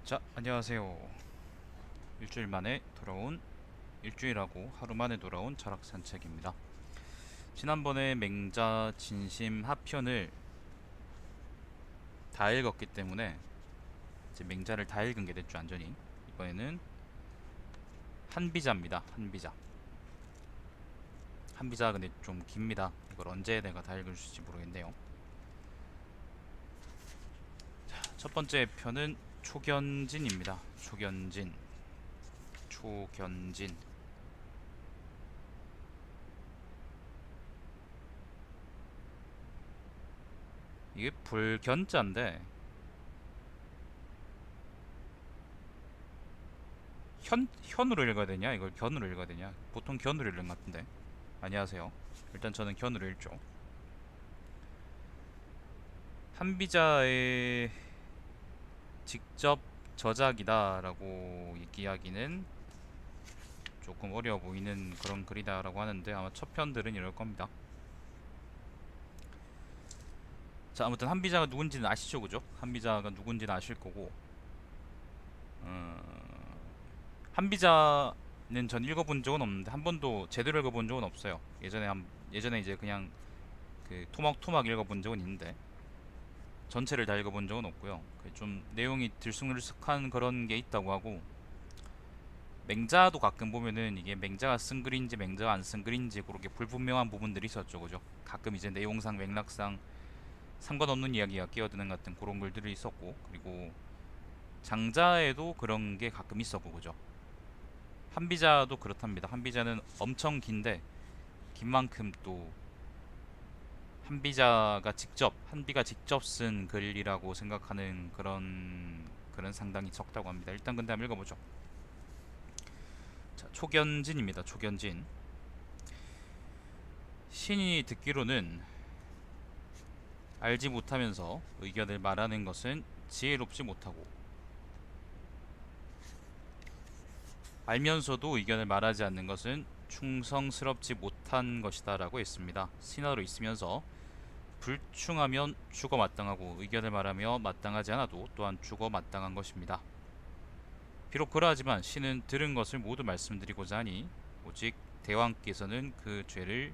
자, 안녕하세요. 일주일 만에 돌아온 일주일하고 하루 만에 돌아온 철학 산책입니다. 지난번에 맹자 진심 하편을 다 읽었기 때문에 이제 맹자를 다 읽은 게 됐죠, 완전히. 이번에는 한비자입니다. 한비자. 한비자 근데 좀 깁니다. 이걸 언제 내가 다 읽을 수 있을지 모르겠네요. 첫 번째 편은 초견진입니다. 초견진. 초견진. 이게 불견자인데 현으로 읽어야 되냐? 이걸 견으로 읽어야 되냐? 보통 견으로 읽는 것 같은데. 안녕하세요. 일단 저는 견으로 읽죠. 한비자의 직접 저작이다라고 얘기하기는 조금 어려워 보이는 그런 글이다라고 하는데 아마 첫 편들은 이럴 겁니다. 자, 아무튼 한비자가 누군지는 아시죠, 그죠? 한비자가 누군지는 아실 거고, 한비자는 전 읽어본 적은 없는데 한 번도 제대로 읽어본 적은 없어요. 예전에 이제 그냥 그 토막토막 읽어본 적은 있는데 전체를 다 읽어본 적은 없고요. 좀 내용이 들쑥날쑥한 그런 게 있다고 하고, 맹자도 가끔 보면은 이게 맹자가 쓴 글인지 맹자가 안 쓴 글인지 그렇게 불분명한 부분들이 있었죠, 그죠? 가끔 이제 내용상 맥락상 상관없는 이야기가 끼어드는 같은 그런 글들이 있었고, 그리고 장자에도 그런 게 가끔 있었고, 그죠? 한비자도 그렇답니다. 한비자는 엄청 긴데 긴 만큼 또 한비가 직접 쓴 글이라고 생각하는 그런 상당히 적다고 합니다. 일단 근데 한번 읽어보죠. 자, 초견진입니다. 초견진. 신이 듣기로는 알지 못하면서 의견을 말하는 것은 지혜롭지 못하고, 알면서도 의견을 말하지 않는 것은 충성스럽지 못한 것이다라고 했습니다. 신하로 있으면서 불충하면 죽어 마땅하고 의견을 말하며 마땅하지 않아도 또한 죽어 마땅한 것입니다. 비록 그러하지만 신은 들은 것을 모두 말씀드리고자 하니 오직 대왕께서는 그 죄를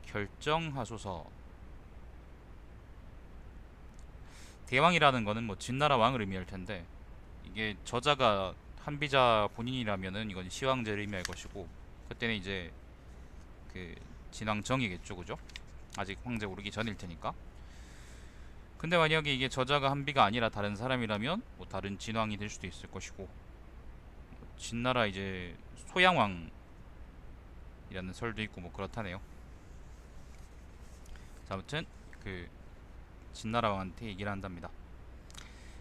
결정하소서. 대왕이라는 거는 뭐 진나라 왕을 의미할 텐데, 이게 저자가 한비자 본인이라면은 이건 시황제를 의미할 것이고, 그때는 이제 그 진왕정이겠죠, 그죠? 아직 황제 오르기 전일 테니까. 근데 만약에 이게 저자가 한비가 아니라 다른 사람이라면 뭐 다른 진왕이 될 수도 있을 것이고, 진나라 이제 소양왕이라는 설도 있고 뭐 그렇다네요. 자, 아무튼 그 진나라 왕한테 얘기를 한답니다.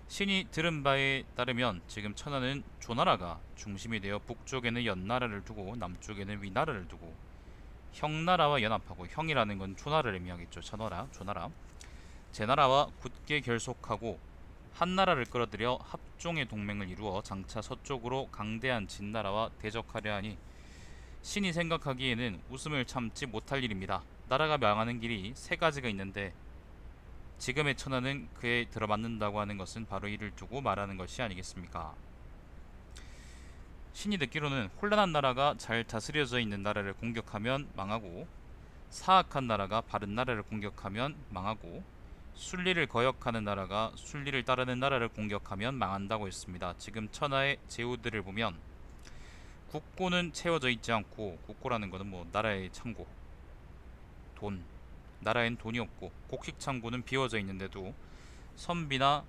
신이 들은 바에 따르면 지금 천하는 조나라가 중심이 되어 북쪽에는 연나라를 두고 남쪽에는 위나라를 두고 형나라와 연합하고, 형이라는 건 조나라를 의미하겠죠. 조나라. 제나라와 굳게 결속하고 한나라를 끌어들여 합종의 동맹을 이루어 장차 서쪽으로 강대한 진나라와 대적하려 하니 신이 생각하기에는 웃음을 참지 못할 일입니다. 나라가 망하는 길이 세 가지가 있는데 지금의 천하는 그에 들어맞는다고 하는 것은 바로 이를 두고 말하는 것이 아니겠습니까? 신이 듣기로는 혼란한 나라가 잘 다스려져 있는 나라를 공격하면 망하고, 사악한 나라가 바른 나라를 공격하면 망하고, 순리를 거역하는 나라가 순리를 따르는 나라를 공격하면 망한다고 했습니다. 지금 천하의 제후들을 보면 국고는 채워져 있지 않고, 국고라는 것은 뭐 나라의 창고, 돈, 나라엔 돈이 없고 곡식 창고는 비워져 있는데도 선비나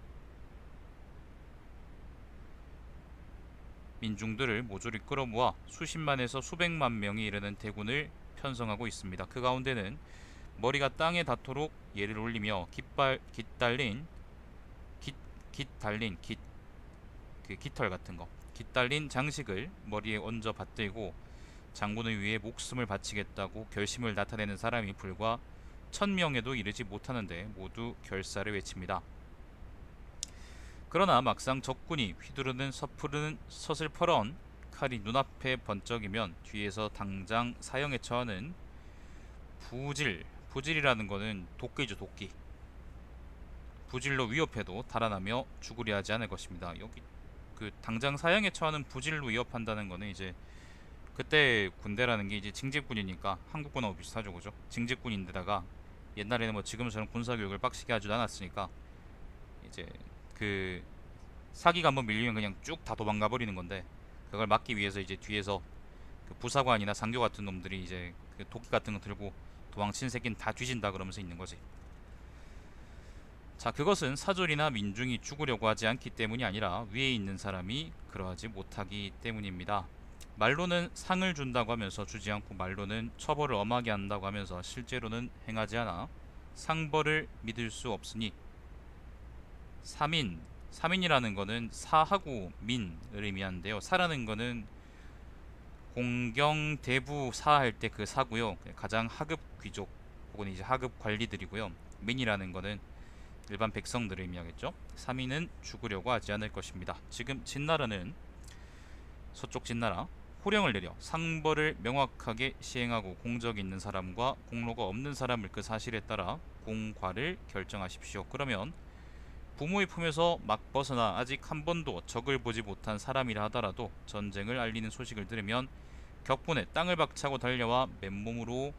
민중들을 모조리 끌어모아 수십만에서 수백만 명이 이르는 대군을 편성하고 있습니다. 그 가운데는 머리가 땅에 닿도록 예를 올리며 그 깃털 같은 거, 깃 달린 장식을 머리에 얹어 받들고 장군의 위에 목숨을 바치겠다고 결심을 나타내는 사람이 불과 1000명에도 이르지 못하는데 모두 결사를 외칩니다. 그러나 막상 적군이 휘두르는 서슬퍼런 칼이 눈앞에 번쩍이면 뒤에서 당장 사형에 처하는 부질이라는 거는 도끼죠, 도끼. 부질로 위협해도 달아나며 죽으려 하지 않을 것입니다. 여기 그 당장 사형에 처하는 부질로 위협한다는 거는 이제 그때 군대라는 게 이제 징집군이니까 한국군하고 비슷하죠, 그죠? 징집군인데다가 옛날에는 뭐 지금처럼 군사교육을 빡시게 하지도 않았으니까 이제 그 사기가 한번 밀리면 그냥 쭉 다 도망가 버리는 건데, 그걸 막기 위해서 이제 뒤에서 그 부사관이나 상교 같은 놈들이 이제 그 도끼 같은 거 들고 도망친 새끼는 다 뒤진다 그러면서 있는 거지. 자, 그것은 사졸이나 민중이 죽으려고 하지 않기 때문이 아니라 위에 있는 사람이 그러하지 못하기 때문입니다. 말로는 상을 준다고 하면서 주지 않고, 말로는 처벌을 엄하게 한다고 하면서 실제로는 행하지 않아 상벌을 믿을 수 없으니, 사민이라는 거는 사하고 민을 의미하는데요. 사라는 거는 공경 대부 사할 때 그 사고요. 가장 하급 귀족 혹은 이제 하급 관리들이고요. 민이라는 거는 일반 백성들을 의미하겠죠. 사민은 죽으려고 하지 않을 것입니다. 지금 진나라는, 서쪽 진나라, 호령을 내려 상벌을 명확하게 시행하고 공적 있는 사람과 공로가 없는 사람을 그 사실에 따라 공과를 결정하십시오. 그러면 부모의 품에서 막 벗어나 아직 한 번도 적을 보지 못한 사람이라 하더라도 전쟁을 알리는 소식을 들으면 격분에 땅을 박차고 달려와 맨몸으로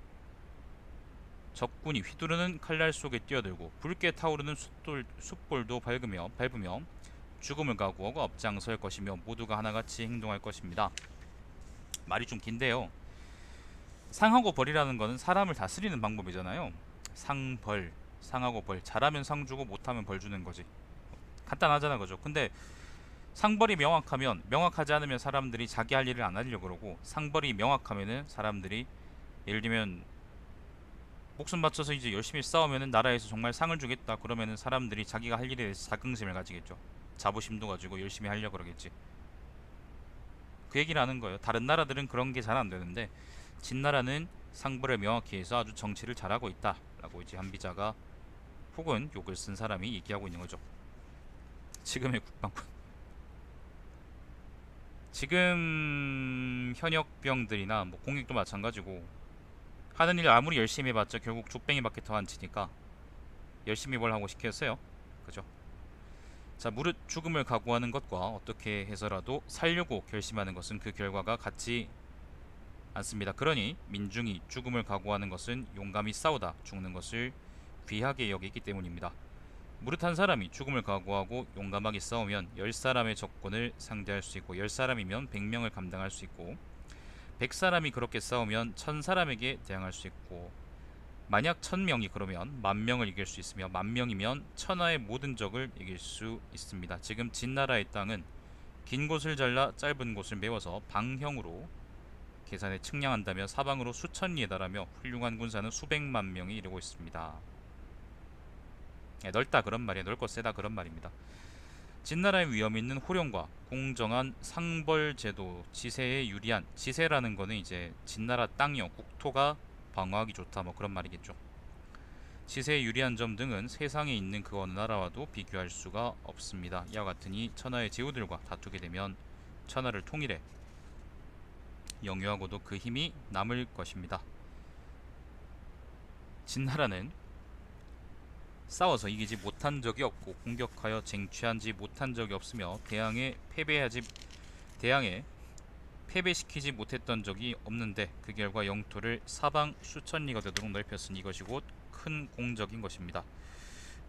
적군이 휘두르는 칼날 속에 뛰어들고 붉게 타오르는 숯볼도 밟으며 죽음을 각오하고 앞장설 것이며 모두가 하나같이 행동할 것입니다. 말이 좀 긴데요. 상하고 벌이라는 거는 사람을 다스리는 방법이잖아요. 상벌, 상하고 벌. 잘하면 상 주고 못하면 벌 주는 거지. 간단하잖아, 그죠? 근데 상벌이 명확하지 않으면 사람들이 자기 할 일을 안 하려고 그러고, 상벌이 명확하면은 사람들이 예를 들면 목숨 바쳐서 이제 열심히 싸우면은 나라에서 정말 상을 주겠다 그러면은 사람들이 자기가 할 일에 대해서 자긍심을 가지겠죠. 자부심도 가지고 열심히 하려고 그러겠지. 그 얘기를 하는 거예요. 다른 나라들은 그런 게 잘 안 되는데 진나라는 상벌을 명확히 해서 아주 정치를 잘하고 있다 라고 이제 한비자가 혹은 욕을 쓴 사람이 얘기하고 있는 거죠. 지금의 국방군. 지금 현역병들이나 뭐 공익도 마찬가지고 하는 일 아무리 열심히 해봤자 결국 족뱅이밖에 더 안 치니까 열심히 뭘 하고 시켰어요. 그죠? 자, 무릇 죽음을 각오하는 것과 어떻게 해서라도 살려고 결심하는 것은 그 결과가 같지 않습니다. 그러니 민중이 죽음을 각오하는 것은 용감히 싸우다 죽는 것을 귀하게 여기기 때문입니다. 무릇 한 사람이 죽음을 각오하고 용감하게 싸우면 10사람의 적군을 상대할 수 있고, 10사람이면 100명을 감당할 수 있고, 100사람이 그렇게 싸우면 1000사람에게 대항할 수 있고, 만약 1000명이 그러면 10,000명을 이길 수 있으며, 10,000명이면 천하의 모든 적을 이길 수 있습니다. 지금 진나라의 땅은 긴 곳을 잘라 짧은 곳을 메워서 방형으로 계산에 측량한다면 사방으로 수천리에 달하며 훌륭한 군사는 수백만 명이 이르고 있습니다. 넓다 그런 말이에요. 넓고 세다 그런 말입니다. 진나라의 위험 있는 호령과 공정한 상벌제도, 지세에 유리한, 지세라는 거는 이제 진나라 땅이요, 국토가 방어하기 좋다 뭐 그런 말이겠죠. 지세에 유리한 점 등은 세상에 있는 그 어느 나라와도 비교할 수가 없습니다. 이와 같으니 천하의 제후들과 다투게 되면 천하를 통일해 영유하고도 그 힘이 남을 것입니다. 진나라는 싸워서 이기지 못한 적이 없고 공격하여 쟁취하지 못한 적이 없으며 대항에 패배시키지 못했던 적이 없는데 그 결과 영토를 사방 수천리가 되도록 넓혔으니 이것이 곧 큰 공적인 것입니다.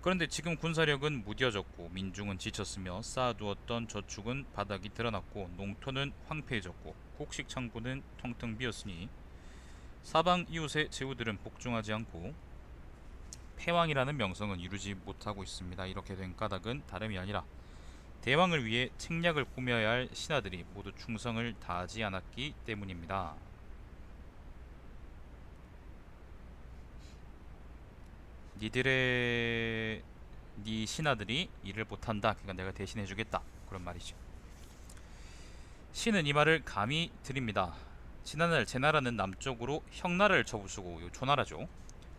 그런데 지금 군사력은 무뎌졌고 민중은 지쳤으며 쌓아두었던 저축은 바닥이 드러났고 농토는 황폐해졌고 곡식 창고는 텅텅 비었으니 사방 이웃의 제후들은 복종하지 않고 패왕이라는 명성은 이루지 못하고 있습니다. 이렇게 된 까닭은 다름이 아니라 대왕을 위해 책략을 꾸며야 할 신하들이 모두 충성을 다하지 않았기 때문입니다. 네 신하들이 일을 못한다. 그러니까 내가 대신해주겠다. 그런 말이죠. 신은 이 말을 감히 드립니다. 지난날 제 나라는 남쪽으로 형나라를 쳐부수고, 요 조나라죠.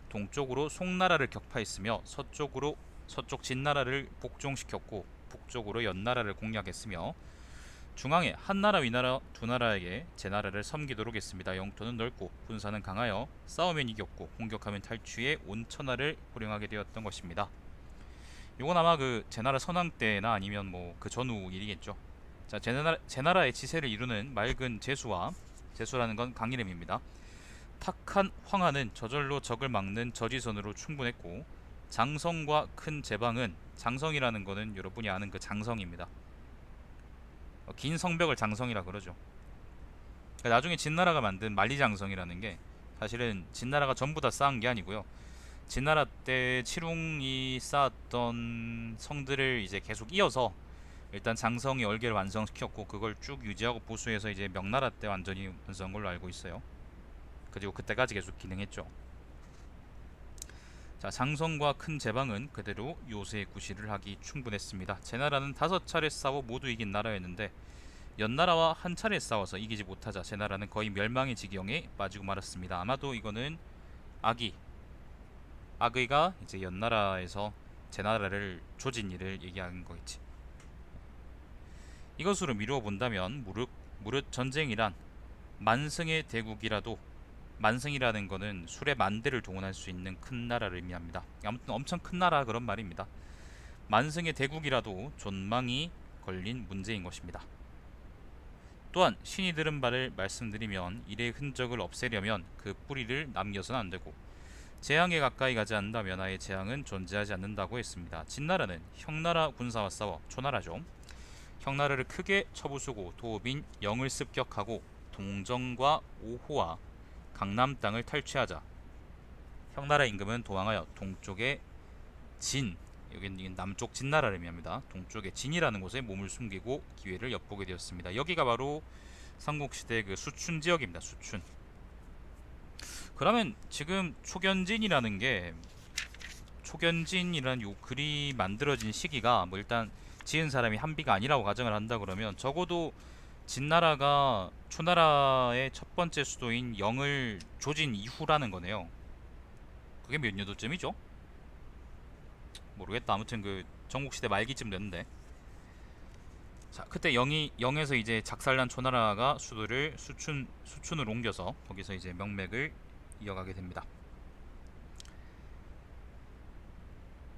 동쪽으로 송나라를 격파했으며 서쪽 진나라를 복종시켰고 북쪽으로 연나라를 공략했으며 중앙에 한나라 위나라 두 나라에게 제 나라를 섬기도록 했습니다. 영토는 넓고 군사는 강하여 싸우면 이겼고 공격하면 탈취해 온 천하를 호령하게 되었던 것입니다. 요건 아마 그 제나라 선왕 때나 아니면 뭐 그 전후 일이겠죠. 자, 제나라의 지세를 이루는 맑은 제수와, 제수라는 건 강 이름입니다. 탁한 황하는 저절로 적을 막는 저지선으로 충분했고, 장성과 큰 제방은, 장성이라는 거는 여러분이 아는 그 장성입니다. 긴 성벽을 장성이라 그러죠. 그러니까 나중에 진나라가 만든 만리장성이라는 게 사실은 진나라가 전부 다 쌓은 게 아니고요. 진나라 때 칠웅이 쌓았던 성들을 이제 계속 이어서 일단 장성이 얼개를 완성시켰고, 그걸 쭉 유지하고 보수해서 이제 명나라 때 완전히 완성한 걸로 알고 있어요. 그리고 그때까지 계속 기능했죠. 자, 장성과 큰 제방은 그대로 요새의 구실을 하기 충분했습니다. 제나라는 5차례 싸워 모두 이긴 나라였는데, 연나라와 한 차례 싸워서 이기지 못하자 제나라는 거의 멸망의 지경에 빠지고 말았습니다. 아마도 이거는 악의가 이제 연나라에서 제나라를 조진 일을 얘기하는 거겠지. 이것으로 미루어 본다면 무릇 전쟁이란 만승의 대국이라도, 만승이라는 거는 수레 만대를 동원할 수 있는 큰 나라를 의미합니다. 아무튼 엄청 큰 나라 그런 말입니다. 만승의 대국이라도 존망이 걸린 문제인 것입니다. 또한 신이 들은 바를 말씀드리면, 일의 흔적을 없애려면 그 뿌리를 남겨서는 안되고, 재앙에 가까이 가지 않는다면 아예 재앙은 존재하지 않는다고 했습니다. 진나라는 형나라 군사와 싸워, 초나라죠, 형나라를 크게 쳐부수고 도읍인 영을 습격하고 동정과 오호와 강남 땅을 탈취하자 형나라 임금은 도망하여 동쪽의 진, 여기는 남쪽 진나라를 의미합니다. 동쪽의 진이라는 곳에 몸을 숨기고 기회를 엿보게 되었습니다. 여기가 바로 삼국시대 그 수춘 지역입니다. 수춘. 그러면 지금 초견진이라는 요 글이 만들어진 시기가, 뭐 일단 지은 사람이 한비가 아니라고 가정을 한다 그러면, 적어도 진나라가 초나라의 첫 번째 수도인 영을 조진 이후라는 거네요. 그게 몇 년도쯤이죠? 모르겠다. 아무튼 그 전국시대 말기쯤 됐는데, 자, 그때 영에서 이제 작살난 초나라가 수도를 수춘으로 옮겨서 거기서 이제 명맥을 이어가게 됩니다.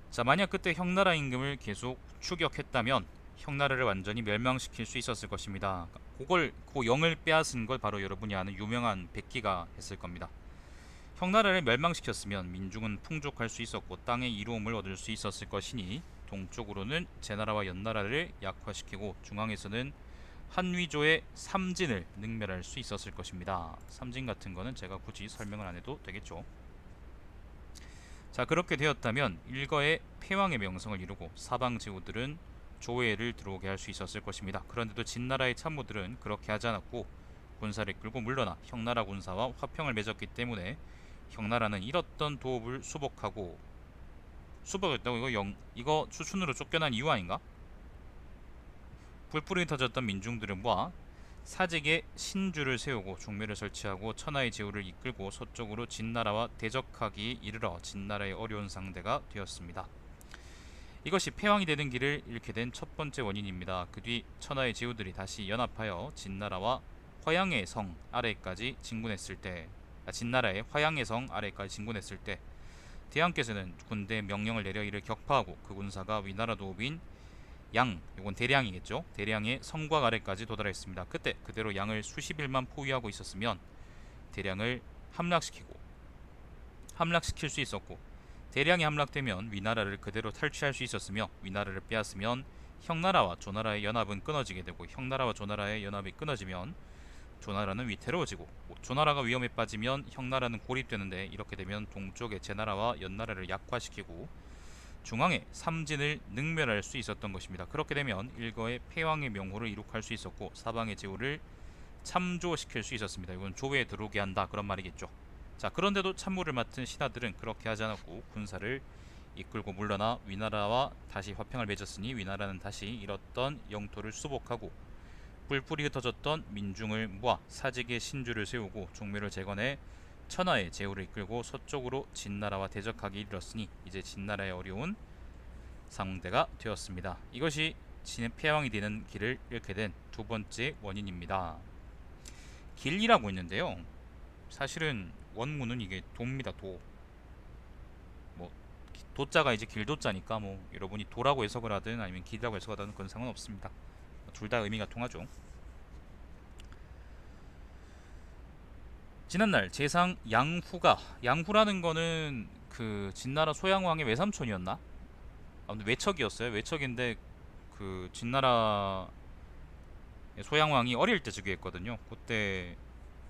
자, 만약 그때 형나라 임금을 계속 추격했다면 형나라를 완전히 멸망시킬 수 있었을 것입니다. 그 영을 빼앗은 걸 바로 여러분이 아는 유명한 백기가 했을 겁니다. 형나라를 멸망시켰으면 민중은 풍족할 수 있었고 땅의 이로움을 얻을 수 있었을 것이니, 동쪽으로는 제나라와 연나라를 약화시키고 중앙에서는 한위조의 삼진을 능멸할 수 있었을 것입니다. 삼진 같은 거는 제가 굳이 설명을 안 해도 되겠죠. 자, 그렇게 되었다면 일거의 패왕의 명성을 이루고 사방 제후들은 조회를 들어오게 할 수 있었을 것입니다. 그런데도 진나라의 참모들은 그렇게 하지 않았고 군사를 끌고 물러나 형나라 군사와 화평을 맺었기 때문에 형나라는 잃었던 도읍을 수복했다고. 이거 수춘으로 쫓겨난 이유 아닌가? 뿔뿔이 터졌던 민중들을 모아 사직에 신주를 세우고 종묘를 설치하고 천하의 제후를 이끌고 서쪽으로 진나라와 대적하기 이르러 진나라의 어려운 상대가 되었습니다. 이것이 패왕이 되는 길을 잃게 된 첫 번째 원인입니다. 그 뒤 천하의 제후들이 다시 연합하여 진나라와 화양의 성 아래까지 진군했을 때, 진나라의 화양의 성 아래까지 진군했을 때, 대왕께서는 군대 명령을 내려 이를 격파하고 그 군사가 위나라 도읍인 이건 대량이겠죠. 대량의 성곽 아래까지 도달했습니다. 그때 그대로 양을 수십일만 포위하고 있었으면 대량을 함락시킬 수 있었고, 대량이 함락되면 위나라를 그대로 탈취할 수 있었으며, 위나라를 빼앗으면 형나라와 조나라의 연합은 끊어지게 되고, 형나라와 조나라의 연합이 끊어지면 조나라는 위태로워지고, 조나라가 위험에 빠지면 형나라는 고립되는데, 이렇게 되면 동쪽의 제나라와 연나라를 약화시키고 중앙에 삼진을 능멸할 수 있었던 것입니다. 그렇게 되면 일거의 패왕의 명호를 이룩할 수 있었고 사방의 제후를 참조시킬 수 있었습니다. 이건 조회에 들어오게 한다 그런 말이겠죠. 자, 그런데도 참모를 맡은 신하들은 그렇게 하지 않았고 군사를 이끌고 물러나 위나라와 다시 화평을 맺었으니 위나라는 다시 잃었던 영토를 수복하고 뿔뿔이 흩어졌던 민중을 모아 사직의 신주를 세우고 종묘를 재건해 천하의 제후를 이끌고 서쪽으로 진나라와 대적하기 이르렀으니 이제 진나라의 어려운 상대가 되었습니다. 이것이 진의 패왕이 되는 길을 잃게 된 두 번째 원인입니다. 길이라고 있는데요, 사실은 원문은 이게 도입니다. 도. 뭐 도자가 이제 길도자니까 뭐 여러분이 도라고 해석을 하든 아니면 길이라고 해석을 하든 그건 상관없습니다. 둘 다 의미가 통하죠. 지난날 제상 양후가, 양후라는 거는 그 진나라 소양왕의 외삼촌이었나? 아무튼 외척이었어요. 외척인데 그 진나라 소양왕이 어릴 때 즉위했거든요. 그때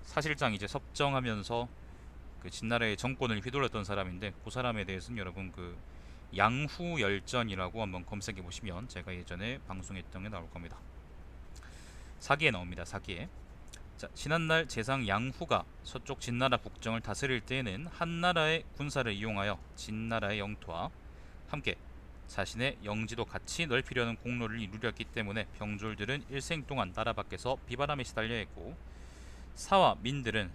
사실상 이제 섭정하면서 그 진나라의 정권을 휘둘렀던 사람인데, 그 사람에 대해서는 여러분 그 양후열전이라고 한번 검색해 보시면 제가 예전에 방송했던 게 나올 겁니다. 사기에 나옵니다. 사기에. 자, 지난날 제상 양후가 서쪽 진나라 북정을 다스릴 때에는 한나라의 군사를 이용하여 진나라의 영토와 함께 자신의 영지도 같이 넓히려는 공로를 이루렸기 때문에 병졸들은 일생 동안 나라 밖에서 비바람에 시달려 했고, 사민들은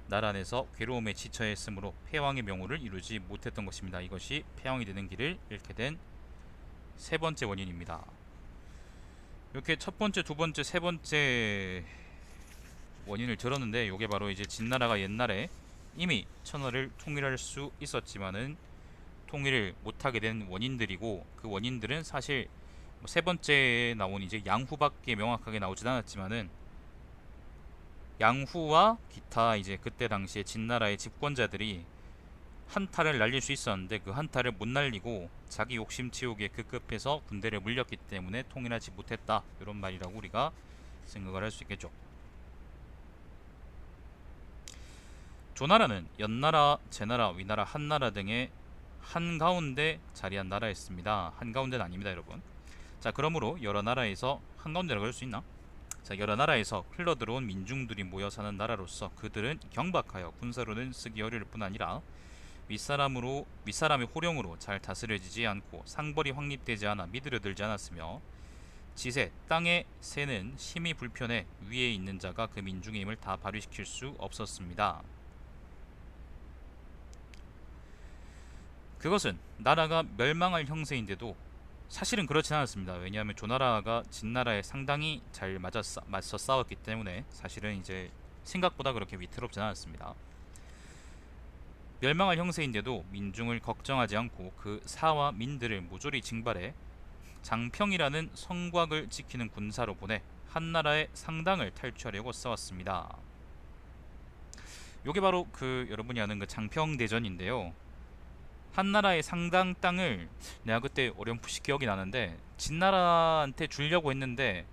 나라 안에서 괴로움에 지쳐야 했으므로 패왕의 명호를 이루지 못했던 것입니다. 이것이 패왕이 되는 길을 잃게 된 세 번째 원인입니다. 이렇게 첫 번째, 두 번째, 세 번째 원인을 들었는데, 이게 바로 이제 진나라가 옛날에 이미 천하를 통일할 수 있었지만은 통일을 못하게 된 원인들이고, 그 원인들은 사실 세 번째에 나온 이제 양후밖에 명확하게 나오진 않았지만은, 양후와 기타 이제 그때 당시에 진나라의 집권자들이 한타를 날릴 수 있었는데 그 한타를 못 날리고 자기 욕심 채우기에 급급해서 군대를 물렸기 때문에 통일하지 못했다, 이런 말이라고 우리가 생각을 할 수 있겠죠. 조나라는 연나라, 제나라, 위나라, 한나라 등의 한가운데 자리한 나라였습니다. 한가운데는 아닙니다, 여러분. 자, 그러므로 여러 나라에서 한가운데라고 할 수 있나? 자, 여러 나라에서 흘러들어온 민중들이 모여 사는 나라로서 그들은 경박하여 군사로는 쓰기 어려울 뿐 아니라 윗사람의 호령으로 잘 다스려지지 않고 상벌이 확립되지 않아 미드려들지 않았으며, 지세, 땅의 세는 심히 불편해 위에 있는 자가 그 민중의 힘을 다 발휘시킬 수 없었습니다. 그것은 나라가 멸망할 형세인데도 사실은 그렇진 않았습니다. 왜냐하면 조나라가 진나라에 상당히 잘 맞서 싸웠기 때문에 사실은 이제 생각보다 그렇게 위태롭진 않았습니다. 멸망할 형세인데도 민중을 걱정하지 않고 그 사와 민들을 모조리 징발해 장평이라는 성곽을 지키는 군사로 보내 한나라의 상당을 탈취하려고 싸웠습니다. 요게 바로 그 여러분이 아는 그 장평대전인데요. 한나라의 상당 땅을 내가 그때 어렴풋이 기억이 나는데 진나라한테 주려고 했는데,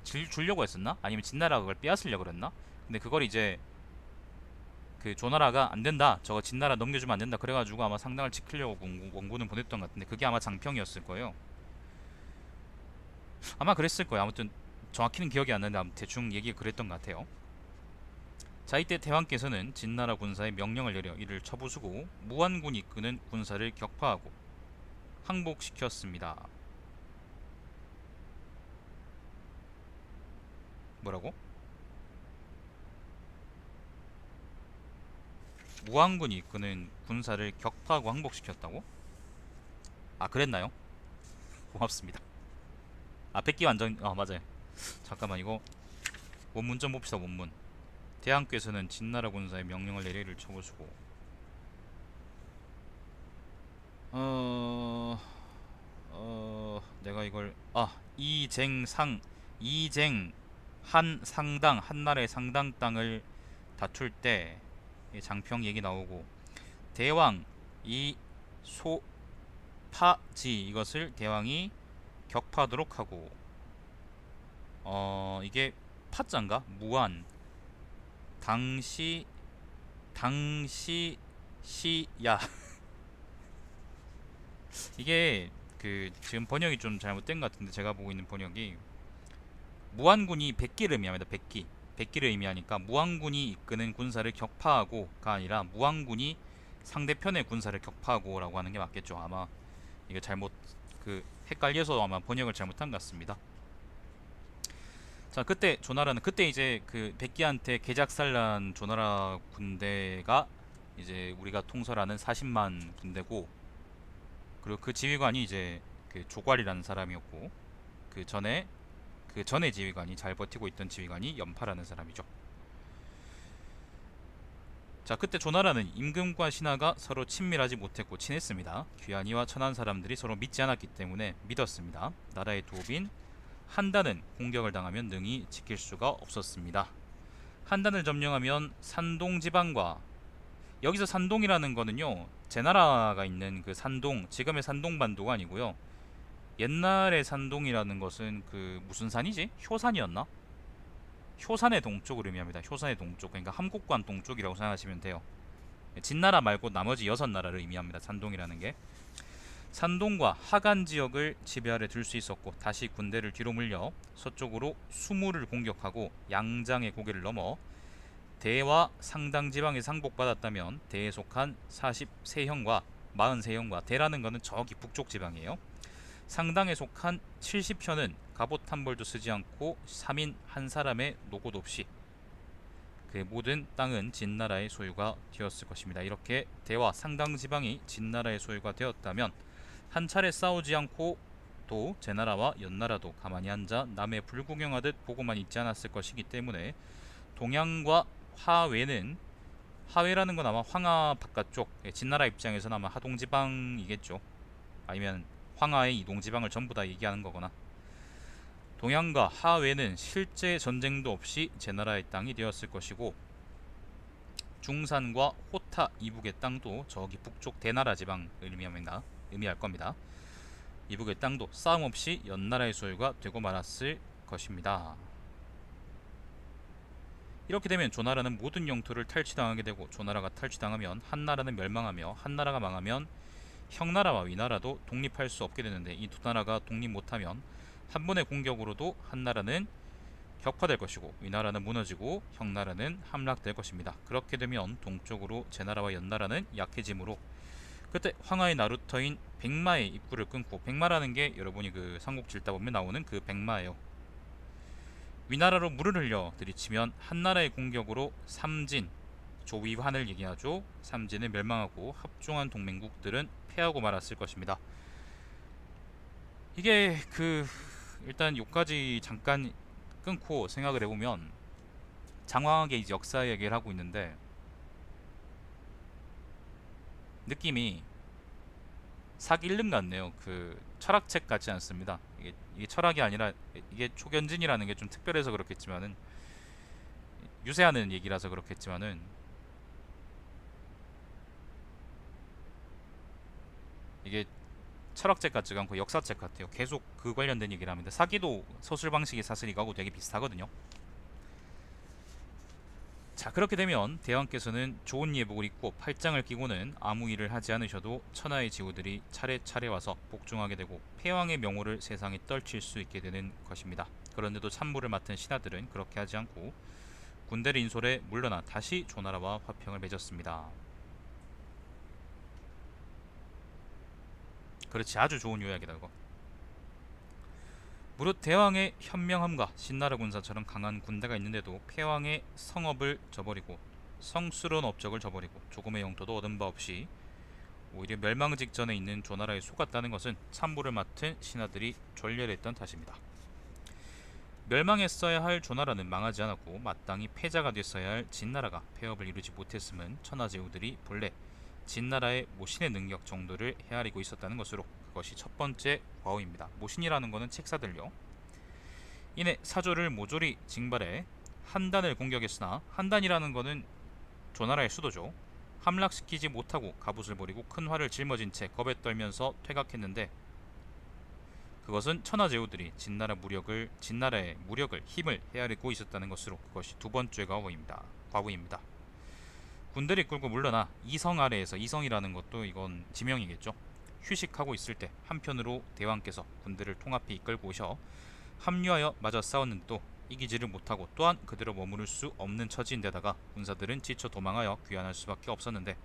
주려고 했었나? 아니면 진나라가 그걸 빼앗으려고 그랬나? 근데 그걸 이제 그 조나라가 안된다, 저거 진나라 넘겨주면 안된다 그래가지고 아마 상당을 지키려고 원군을 보냈던 것 같은데, 그게 아마 장평이었을 거예요. 아마 그랬을 거예요. 아무튼 정확히는 기억이 안 나는데 대충 얘기가 그랬던 것 같아요. 자, 이때 대왕께서는 진나라 군사에 명령을 내려 이를 쳐부수고 무한군이 이끄는 군사를 격파하고 항복시켰습니다. 뭐라고? 무한군이 이끄는 군사를 격파하고 항복시켰다고? 아, 그랬나요? 고맙습니다. 아, 백기 완전, 맞아요. 잠깐만, 이거 원문 좀 봅시다. 원문. 대왕께서는 진나라 군사에 명령을 내려 이를 쳐부수고, 내가 이걸, 이쟁 한 상당, 한나라의 상당 땅을 다툴 때 장평 얘기 나오고, 대왕 이 소파지, 이것을 대왕이 격파하도록 하고, 이게 파자인가? 무한 당시 시야 이게 그 지금 번역이 좀 잘못된 것 같은데, 제가 보고 있는 번역이 무한군이 백기를 의미합니다. 백기를 의미하니까 무한군이 이끄는 군사를 격파하고가 아니라 무한군이 상대편의 군사를 격파하고 라고 하는 게 맞겠죠. 아마 이거 잘못 헷갈려서 아마 번역을 잘못한 것 같습니다. 자, 그때 조나라는, 그때 이제 그 백기한테 개작살난 조나라 군대가 이제 우리가 통솔하는 40만 군대고, 그리고 그 지휘관이 이제 그 조괄이라는 사람이었고, 그 전에 지휘관이 잘 버티고 있던 지휘관이 연파라는 사람이죠. 자, 그때 조나라는 임금과 신하가 서로 친밀하지 못했고 친했습니다. 귀한이와 천한 사람들이 서로 믿지 않았기 때문에 믿었습니다. 나라의 도읍인 한단은 공격을 당하면 능히 지킬 수가 없었습니다. 한단을 점령하면 산동 지방과, 여기서 산동이라는 거는요, 제나라가 있는 그 산동, 지금의 산동반도가 아니고요, 옛날의 산동이라는 것은 그 무슨 산이지? 효산이었나? 효산의 동쪽을 의미합니다. 효산의 동쪽, 그러니까 함국관 동쪽이라고 생각하시면 돼요. 진나라 말고 나머지 6나라를 의미합니다. 산동이라는 게. 산동과 하간 지역을 지배 아래 들 수 있었고, 다시 군대를 뒤로 물려 서쪽으로 수무를 공격하고 양장의 고개를 넘어 대와 상당 지방에 상복받았다면 대에 속한 43형과 43형과, 대라는 것은 저기 북쪽 지방이에요. 상당에 속한 70현은 갑옷 한 벌도 쓰지 않고 3인 한 사람의 노고 없이 그 모든 땅은 진나라의 소유가 되었을 것입니다. 이렇게 대와 상당 지방이 진나라의 소유가 되었다면 한 차례 싸우지 않고 또 제나라와 연나라도 가만히 앉아 남의 불구경하듯 보고만 있지 않았을 것이기 때문에 동양과 하외는, 하외라는 건 아마 황하 바깥쪽, 진나라 입장에서는 아마 하동지방이겠죠. 아니면 황하의 이동지방을 전부 다 얘기하는 거거나, 동양과 하외는 실제 전쟁도 없이 제나라의 땅이 되었을 것이고, 중산과 호타 이북의 땅도 저기 북쪽 대나라 지방을 의미할 겁니다. 이북의 땅도 싸움 없이 연나라의 소유가 되고 말았을 것입니다. 이렇게 되면 조나라는 모든 영토를 탈취당하게 되고, 조나라가 탈취당하면 한나라는 멸망하며, 한나라가 망하면 형나라와 위나라도 독립할 수 없게 되는데, 이 두 나라가 독립 못하면 한 번의 공격으로도 한나라는 격파될 것이고 위나라는 무너지고 형나라는 함락될 것입니다. 그렇게 되면 동쪽으로 제나라와 연나라는 약해지므로 그때 황하의 나루터인 백마의 입구를 끊고, 백마라는 게 여러분이 그 삼국지 읽다 보면 나오는 그 백마예요. 위나라로 물을 흘려 들이치면 한나라의 공격으로 삼진, 조위환을 얘기하죠. 삼진을 멸망하고 합종한 동맹국들은 패하고 말았을 것입니다. 이게 일단 요까지 잠깐 끊고 생각을 해보면 장황하게 이제 역사 얘기를 하고 있는데, 느낌이 사기 일름 같네요. 그 철학책 같지 않습니다. 이게 철학이 아니라, 이게 초견진이라는 게 좀 특별해서 그렇겠지만은, 유세하는 얘기라서 그렇겠지만은, 이게 철학책 같지가 않고 역사책 같아요. 계속 그 관련된 얘기를 합니다. 사기도 서술 방식이 사실 이거하고 되게 비슷하거든요. 자, 그렇게 되면 대왕께서는 좋은 예복을 입고 팔짱을 끼고는 아무 일을 하지 않으셔도 천하의 지우들이 차례차례 와서 복종하게 되고 패왕의 명호를 세상에 떨칠 수 있게 되는 것입니다. 그런데도 참모를 맡은 신하들은 그렇게 하지 않고 군대를 인솔해 물러나 다시 조나라와 화평을 맺었습니다. 그렇지, 아주 좋은 요약이다 이거. 무릇 대왕의 현명함과 신나라 군사처럼 강한 군대가 있는데도 패왕의 성업을 저버리고 성스러운 업적을 저버리고 조금의 영토도 얻은 바 없이 오히려 멸망 직전에 있는 조나라에 속았다는 것은 참모를 맡은 신하들이 졸렬했던 탓입니다. 멸망했어야 할 조나라는 망하지 않았고 마땅히 패자가 됐어야 할 진나라가 폐업을 이루지 못했음은 천하제후들이 본래 진나라의 모신의 능력 정도를 헤아리고 있었다는 것으로, 그것이 첫 번째 과오입니다. 모신이라는 것은 책사들요. 이내 사조를 모조리 징발해 한단을 공격했으나, 한단이라는 것은 조나라의 수도죠. 함락시키지 못하고 갑옷을 버리고 큰 화를 짊어진 채 겁에 떨면서 퇴각했는데, 그것은 천하제후들이 진나라의 무력을 힘을 헤아리고 있었다는 것으로, 그것이 두 번째 과부입니다. 군대를 이끌고 물러나 이성 아래에서, 이성이라는 것도 이건 지명이겠죠. 휴식하고 있을 때 한편으로 대왕께서 군대를 통합해 이끌고 오셔 합류하여 맞아 싸웠는데도 이기지를 못하고 또한 그대로 머무를 수 없는 처지인데다가 군사들은 지쳐 도망하여 귀환할 수밖에 없었는데,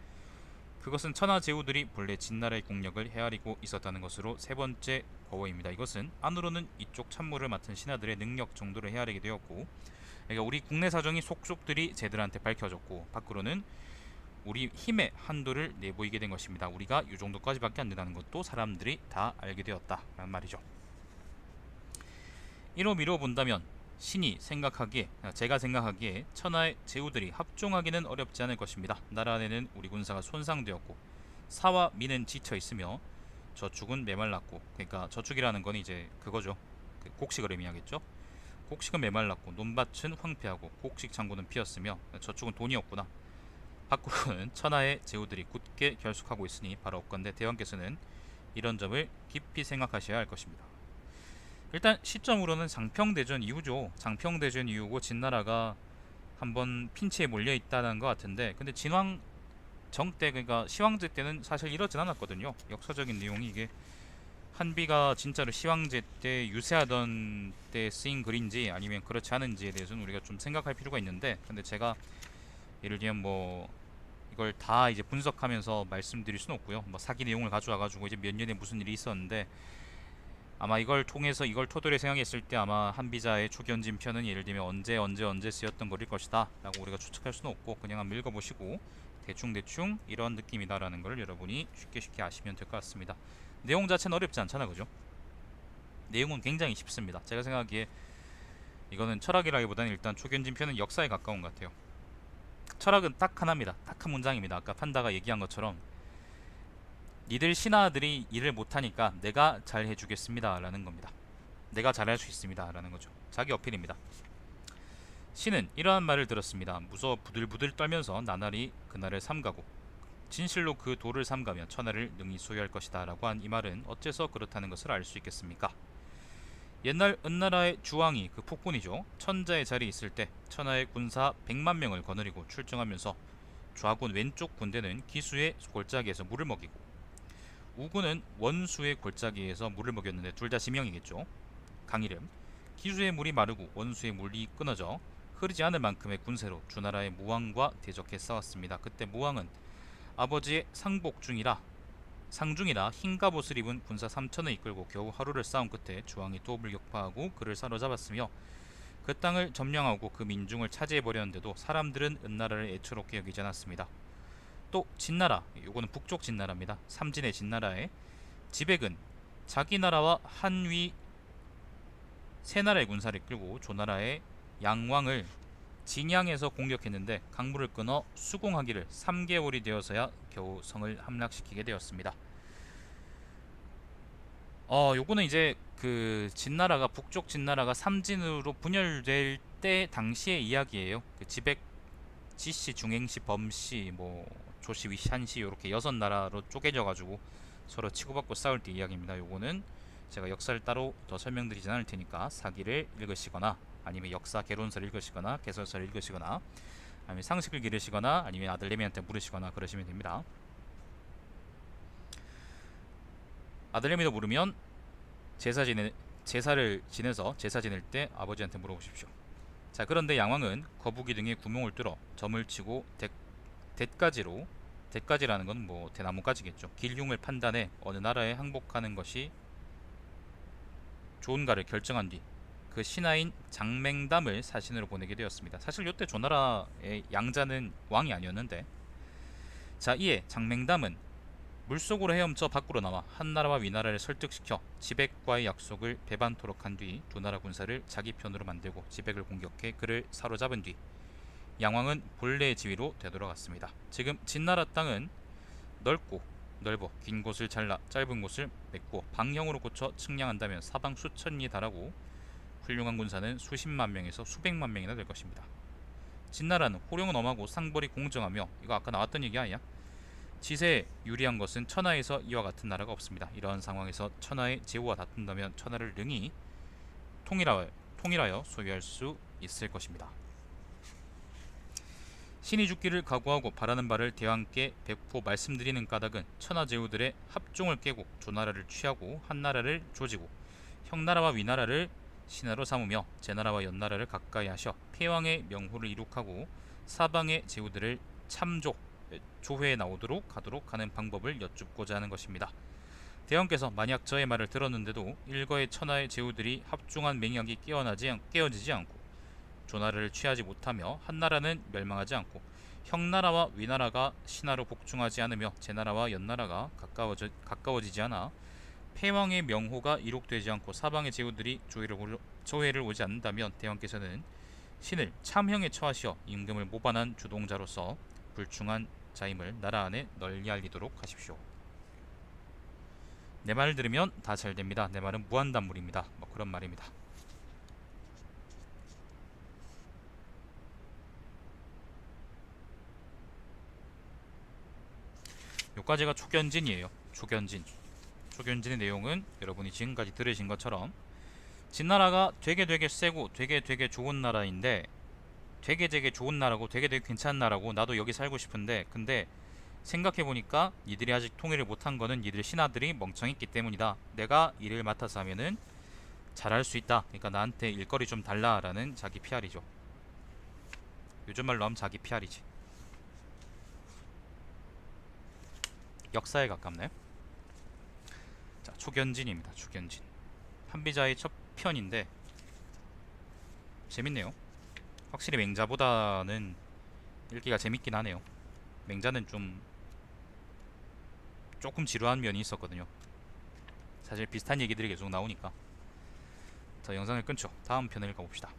그것은 천하제후들이 본래 진나라의 공력을 헤아리고 있었다는 것으로 세 번째 과오입니다. 이것은 안으로는 이쪽 참모를 맡은 신하들의 능력 정도를 헤아리게 되었고, 그러니까 우리 국내 사정이 속속들이 쟤들한테 밝혀졌고, 밖으로는 우리 힘의 한도를 내보이게 된 것입니다. 우리가 이 정도까지밖에 안 된다는 것도 사람들이 다 알게 되었다라는 말이죠. 이로 미뤄 본다면 신이 생각하기에 제가 생각하기에 천하의 제후들이 합종하기는 어렵지 않을 것입니다. 나라 안에는 우리 군사가 손상되었고 사와 민은 지쳐 있으며 저축은 메말랐고, 그러니까 저축이라는 건 이제 그거죠. 그 곡식을 의미하겠죠. 곡식은 메말랐고 논밭은 황폐하고 곡식 창고는 비었으며 저축은 돈이 없구나. 밖으로는 천하의 제후들이 굳게 결속하고 있으니 바로 없건대 대왕께서는 이런 점을 깊이 생각하셔야 할 것입니다. 일단 시점으로는 장평대전 이후죠. 장평대전 이후고 진나라가 한번 핀치에 몰려 있다는 것 같은데, 근데 진왕 정때, 그러니까 시황제 때는 사실 이러진 않았거든요. 역사적인 내용이 이게 한비가 진짜로 시황제 때 유세하던 때 쓰인 글인지 아니면 그렇지 않은지에 대해서는 우리가 좀 생각할 필요가 있는데, 근데 제가 예를 들면 뭐 이걸 다 이제 분석하면서 말씀드릴 수는 없고요. 뭐 사기 내용을 가져와 가지고 이제 몇 년에 무슨 일이 있었는데, 아마 이걸 통해서 이걸 토대로 생각했을 때 아마 한비자의 초견진 편은 예를 들면 언제 쓰였던 것일 것이다 라고 우리가 추측할 수는 없고, 그냥 한번 읽어보시고 대충 이런 느낌이다라는 걸 여러분이 쉽게 아시면 될 것 같습니다. 내용 자체는 어렵지 않잖아, 그죠? 내용은 굉장히 쉽습니다. 제가 생각하기에 이거는 철학이라기보다는 일단 초견진 편은 역사에 가까운 것 같아요. 철학은 딱 하나입니다. 딱 한 문장입니다. 아까 판다가 얘기한 것처럼 니들 신하들이 일을 못하니까 내가 잘 해주겠습니다 라는 겁니다. 내가 잘할 수 있습니다 라는 거죠. 자기 어필입니다. 신은 이러한 말을 들었습니다. 무서워 부들부들 떨면서 나날이 그날을 삼가고 진실로 그 도를 삼가면 천하를 능히 소유할 것이다 라고 한 이 말은 어째서 그렇다는 것을 알 수 있겠습니까? 옛날 은나라의 주왕이, 그 폭군이죠, 천자의 자리에 있을 때 천하의 군사 100만 명을 거느리고 출정하면서 좌군 왼쪽 군대는 기수의 골짜기에서 물을 먹이고 우군은 원수의 골짜기에서 물을 먹였는데 둘 다 지명이겠죠. 강이름. 기수의 물이 마르고 원수의 물이 끊어져 흐르지 않을 만큼의 군세로 주나라의 무왕과 대적해 싸웠습니다. 그때 무왕은 아버지의 상중이라 흰 갑옷을 입은 군사 3천을 이끌고 겨우 하루를 싸운 끝에 주왕이 도읍을 격파하고 그를 사로잡았으며 그 땅을 점령하고 그 민중을 차지해버렸는데도 사람들은 은나라를 애처롭게 여기지 않았습니다. 또 진나라, 요거는 북쪽 진나라입니다. 삼진의 진나라의 지백은 자기 나라와 한위 세 나라의 군사를 이끌고 조나라의 양왕을 진양에서 공격했는데 강물을 끊어 수공하기를 3개월이 되어서야 겨우 성을 함락시키게 되었습니다. 요거는 이제 그 진나라가, 북쪽 진나라가 삼진으로 분열될 때 당시의 이야기예요. 그 지백, 지씨, 중행씨, 범씨, 뭐 조씨, 위씨, 한씨 이렇게 6나라로 쪼개져 가지고 서로 치고받고 싸울 때 이야기입니다. 요거는 제가 역사를 따로 더 설명드리진 않을 테니까 사기를 읽으시거나 아니면 역사 개론서를 읽으시거나 개설서를 읽으시거나 아니면 상식을 기르시거나 아니면 아들내미한테 물으시거나 그러시면 됩니다. 아들내미도 물으면 제사를 지내서 제사 지낼 때 아버지한테 물어보십시오. 자, 그런데 양왕은 거북이 등에 구멍을 뚫어 점을 치고 대가지라는 건 뭐 대나무가지겠죠. 길흉을 판단해 어느 나라에 항복하는 것이 좋은가를 결정한 뒤 그 신하인 장맹담을 사신으로 보내게 되었습니다. 사실 이때 조나라의 양자는 왕이 아니었는데, 자, 이에 장맹담은 물속으로 헤엄쳐 밖으로 나와 한나라와 위나라를 설득시켜 지백과의 약속을 배반토록 한 뒤 두 나라 군사를 자기 편으로 만들고 지백을 공격해 그를 사로잡은 뒤 양왕은 본래의 지위로 되돌아갔습니다. 지금 진나라 땅은 넓어 긴 곳을 잘라 짧은 곳을 메꾸어 방형으로 고쳐 측량한다면 사방 수천리에 달하고 훌륭한 군사는 수십만 명에서 수백만 명이나 될 것입니다. 진나라는 호령은 엄하고 상벌이 공정하며, 이거 아까 나왔던 얘기 아니야? 지세에 유리한 것은 천하에서 이와 같은 나라가 없습니다. 이러한 상황에서 천하의 제후와 다툰다면 천하를 능히 통일하여 소유할 수 있을 것입니다. 신이 죽기를 각오하고 바라는 바를 대왕께 베푸어 말씀드리는 까닭은 천하 제후들의 합종을 깨고 조나라를 취하고 한나라를 조지고 형나라와 위나라를 신하로 삼으며 제나라와 연나라를 가까이 하셔 폐왕의 명호를 이룩하고 사방의 제후들을 조회에 나오도록 하도록 하는 방법을 여쭙고자 하는 것입니다. 대왕께서 만약 저의 말을 들었는데도 일거의 천하의 제후들이 합종한 맹약이 깨어지지 않고 조나라를 취하지 못하며 한나라는 멸망하지 않고 형나라와 위나라가 신하로 복종하지 않으며 제나라와 연나라가 가까워지지 않아 패왕의 명호가 이룩되지 않고 사방의 제후들이 조회를 오지 않는다면 대왕께서는 신을 참형에 처하시어 임금을 모반한 주동자로서 불충한 자임을 나라 안에 널리 알리도록 하십시오. 내 말을 들으면 다 잘됩니다. 내 말은 무한단물입니다. 뭐 그런 말입니다. 요까지가 초견진이에요. 초견진. 초견진의 내용은 여러분이 지금까지 들으신 것처럼 진나라가 되게 세고 되게 좋은 나라인데, 되게 좋은 나라고 되게 괜찮은 나라고 나도 여기 살고 싶은데, 근데 생각해보니까 니들이 아직 통일을 못한 거는 니들 신하들이 멍청했기 때문이다. 내가 일을 맡아서 하면은 잘할 수 있다. 그러니까 나한테 일거리 좀 달라라는 자기 PR이죠. 요즘 말로 하면 자기 PR이지. 역사에 가깝나요? 자, 초견진입니다. 초견진. 한비자의 첫 편인데 재밌네요. 확실히 맹자보다는 읽기가 재밌긴 하네요. 맹자는 조금 지루한 면이 있었거든요. 사실 비슷한 얘기들이 계속 나오니까. 자, 영상을 끊죠. 다음 편을 가봅시다.